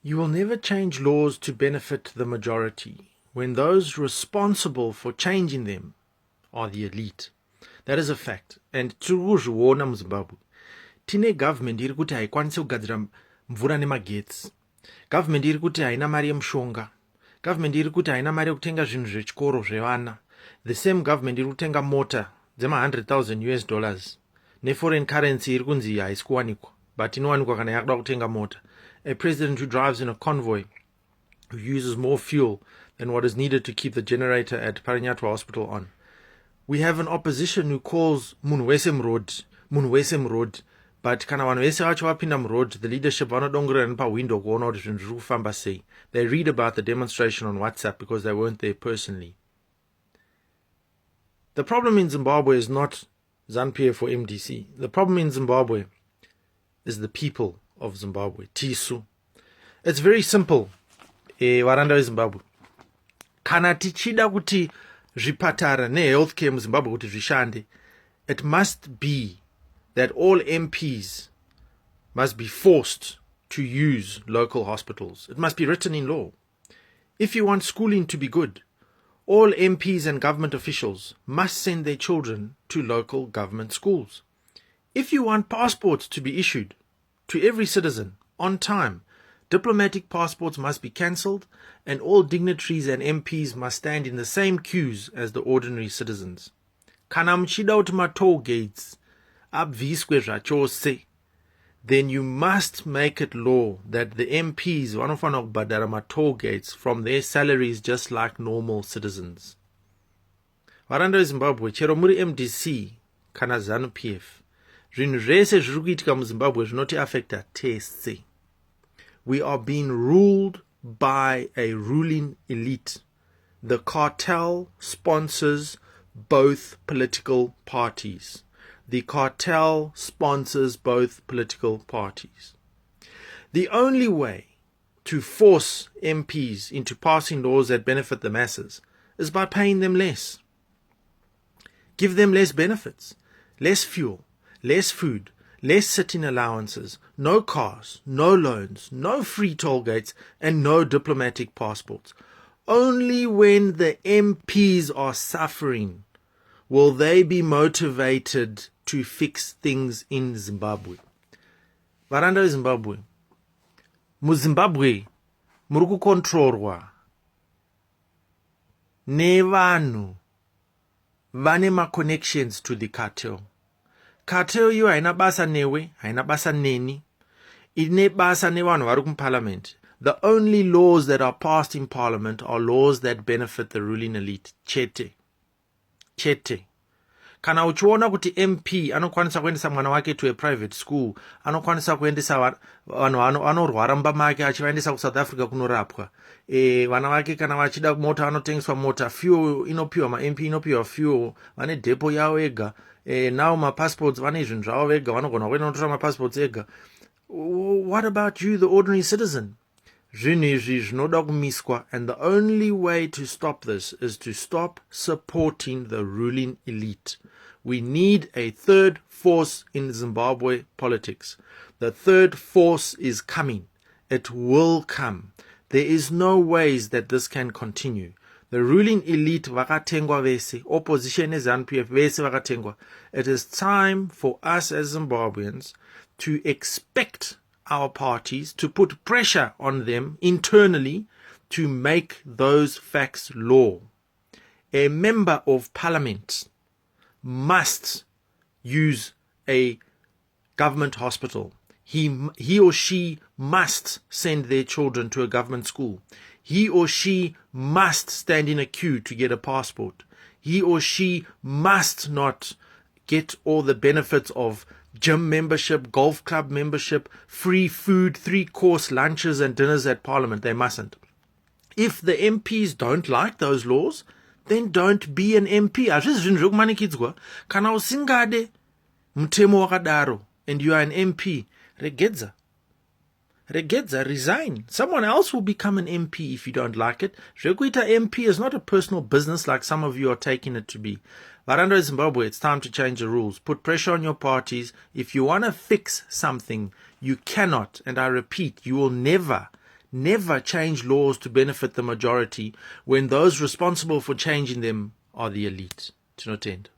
You will never change laws to benefit the majority when those responsible for changing them are the elite. That is a fact. And tirikuzviona muZimbabwe. Tine government iri kuti haikwanisi kugadzira mvura nemagetsi. Government iri kuti haina mari yemushonga. Government iri kuti haina mari yekutenga zvinhu zvechikoro zvevana. The same government iri kutenga mota $100,000 neforeign currency iri kunzi haisi kuwanikwa, but inowanikwa kana yakuda kutenga mota. A president who drives in a convoy, who uses more fuel than what is needed to keep the generator at Parinyatwa Hospital on. We have an opposition who calls munhu wese murod, but kana vanhu vese vacho vapinda murod, the leadership vanodongorera nepawindow kuona kuti zvinhu zviri kufamba sei. They read about the demonstration on WhatsApp because they weren't there personally. The problem in Zimbabwe is not ZANU-PF or MDC. The problem in Zimbabwe is the people of Zimbabwe, Tisu. It's very simple. Varanda veZimbabwe. Kana tichida kuti zvipatara nehealthcare muZimbabwe kuti zvishande, it must be that all MPs must be forced to use local hospitals. It must be written in law. If you want schooling to be good, all MPs and government officials must send their children to local government schools. If you want passports to be issued to every citizen on time, diplomatic passports must be cancelled and all dignitaries and MPs must stand in the same queues as the ordinary citizens. Kana muchida kuti ma-toll gates abviswe zvachose, then you must make it law that the MPs vanofanira kubhadhara ma-toll gates from their salaries just like normal citizens. Varanda veZimbabwe, chero muri MDC kana ZANU-PF, zvinhu zvese zviri kuitika muZimbabwe zvinoti affecta tese. We are being ruled by a ruling elite. The cartel sponsors both political parties. The cartel sponsors both political parties. The only way to force MPs into passing laws that benefit the masses is by paying them less. Give them less benefits, less fuel, less food, less sitting allowances, no cars, no loans, no free toll gates, and no diplomatic passports. Only when the MPs are suffering will they be motivated to fix things in Zimbabwe. Varanda veZimbabwe. MuZimbabwe muri kukontrolwa nevanhu vane ma-connections to the cartel. Cartel iyo haina basa newe, haina basa neni, ine basa nevanhu vari kuparliament. The only laws that are passed in parliament are laws that benefit the ruling elite. Chete. Kana uchiona kuti MP anokwanisa kuendesa mwana wake to a private school, anokwanisa kuendesa vanhu anorwara mumba make achivaendesa kuSouth Africa kunorapwa, vana vake kana vachida mota anotengeswa mota, fuel inopiwa, ma-MP inopiwa fuel, vane depo yavo ega, now ma-passports vane zvinhu zvavo vega, vanogona kuenda notora ma-passports ega. What about you, the ordinary citizen? Zvinhu izvi zvinoda kumiswa, and the only way to stop this is to stop supporting the ruling elite. We need a third force in Zimbabwe politics. The third force is coming. It will come. There is no ways that this can continue. The ruling elite vakatengwa vese, opposition is ZANU-PF vese vakatengwa. It is time for us as Zimbabweans to expect our parties to put pressure on them internally to make those facts law. A member of parliament must use a government hospital. He or she must send their children to a government school. He or she must stand in a queue to get a passport. He or she must not get all the benefits of gym membership, golf club membership, free food, 3-course lunches and dinners at parliament. They mustn't. If the MPs don't like those laws, then don't be an MP. Kana usingade mtemo wakadaro and you are an MP, regedza, resign. Someone else will become an MP if you don't like it. Zvekuita MP is not a personal business like some of you are taking it to be. Varanda Zimbabwe, it's time to change the rules. Put pressure on your parties. If you want to fix something, you cannot, and I repeat, you will never never change laws to benefit the majority when those responsible for changing them are the elite. Tinotenda.